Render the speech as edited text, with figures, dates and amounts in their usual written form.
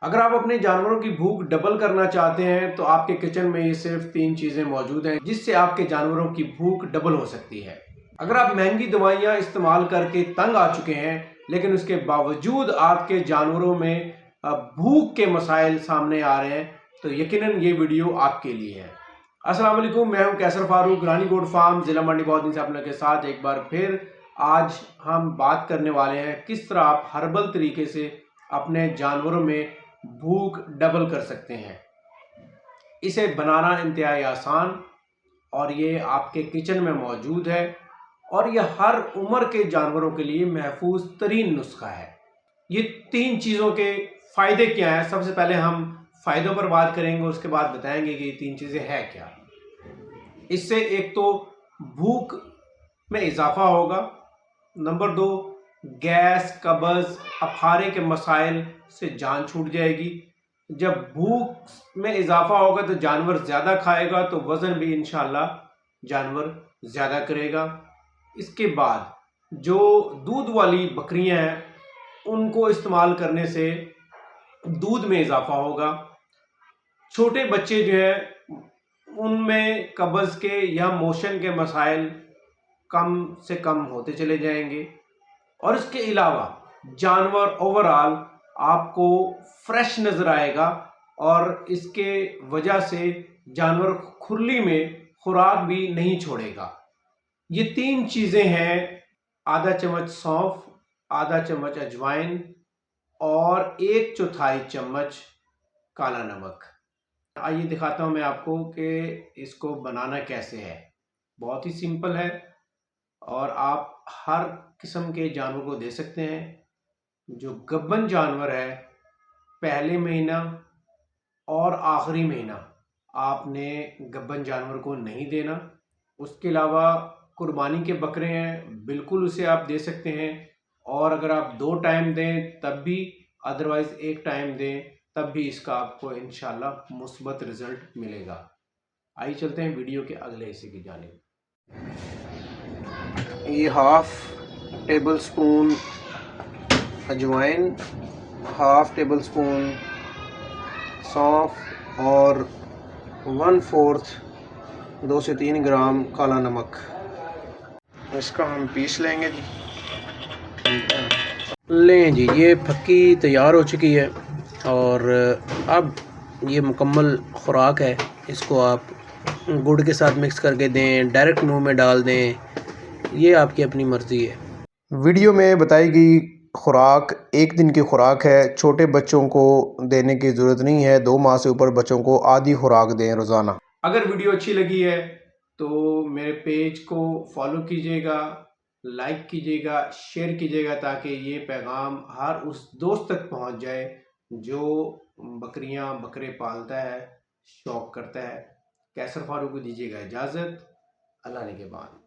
अगर आप अपने जानवरों की भूख डबल करना चाहते हैं तो आपके किचन में ये सिर्फ 3 चीज़ें मौजूद हैं जिससे आपके जानवरों की भूख डबल हो सकती है। अगर आप महंगी दवाइयाँ इस्तेमाल करके तंग आ चुके हैं लेकिन उसके बावजूद आपके जानवरों में भूख के मसाइल सामने आ रहे हैं तो यकीनन ये वीडियो आपके लिए है। अस्सलाम वालेकुम, मैं हूं कैसर फारूक, रानी गोट फार्म, जिला मंडी बौद्ध से अपने के साथ एक बार फिर आज हम बात करने वाले हैं किस तरह आप हर्बल तरीके से अपने जानवरों में भूख डबल कर सकते हैं। इसे बनाना इंतहाई आसान और ये आपके किचन में मौजूद है और यह हर उम्र के जानवरों के लिए महफूज तरीन नुस्खा है। ये 3 चीज़ों के फ़ायदे क्या हैं, सबसे पहले हम फ़ायदों पर बात करेंगे, उसके बाद बताएंगे कि ये 3 चीज़ें हैं क्या। इससे एक तो भूख में इजाफा होगा, नंबर 2 गैस, कब्ज़, अफारे के मसाइल से जान छूट जाएगी। जब भूख में इजाफा होगा तो जानवर ज़्यादा खाएगा तो वज़न भी इंशाल्लाह जानवर ज़्यादा करेगा। इसके बाद जो दूध वाली बकरियां हैं उनको इस्तेमाल करने से दूध में इजाफा होगा। छोटे बच्चे जो हैं उनमें कब्ज़ के या मोशन के मसाइल कम से कम होते चले जाएंगे और इसके अलावा जानवर ओवरऑल आपको फ्रेश नज़र आएगा और इसके वजह से जानवर खुरली में खुराक भी नहीं छोड़ेगा। ये 3 चीज़ें हैं, आधा चम्मच सौंफ, आधा चम्मच अजवाइन और 1/4 चम्मच काला नमक। आइए दिखाता हूँ मैं आपको कि इसको बनाना कैसे है। बहुत ही सिंपल है और आप हर किस्म के जानवर को दे सकते हैं। जो गब्बन जानवर है, पहले महीना और आखिरी महीना आपने गब्बन जानवर को नहीं देना। उसके अलावा कुर्बानी के बकरे हैं, बिल्कुल उसे आप दे सकते हैं और अगर आप 2 टाइम दें तब भी, अदरवाइज़ 1 टाइम दें तब भी इसका आपको इंशाल्लाह मुस्बत रिज़ल्ट मिलेगा। आइए चलते हैं वीडियो के अगले हिस्से की जानिब। ये 1/2 टेबल स्पून अजवाइन, 1/2 टेबल स्पून सौंफ और 1/4 2 से 3 ग्राम काला नमक। इसका हम पीस लेंगे जी। लें जी, ये फक्की तैयार हो चुकी है और अब ये मुकम्मल खुराक है। इसको आप गुड़ के साथ मिक्स करके दें, डायरेक्ट मुंह में डाल दें, ये आपकी अपनी मर्ज़ी है। वीडियो में बताई गई खुराक 1 दिन की खुराक है। छोटे बच्चों को देने की ज़रूरत नहीं है। 2 माह से ऊपर बच्चों को आधी खुराक दें रोज़ाना। अगर वीडियो अच्छी लगी है तो मेरे पेज को फॉलो कीजिएगा, लाइक कीजिएगा, शेयर कीजिएगा ताकि ये पैगाम हर उस दोस्त तक पहुंच जाए जो बकरियां बकरे पालता है, शौक़ करता है। कैसर फारूक को दीजिएगा इजाज़त। अल्लाह ने के बाद।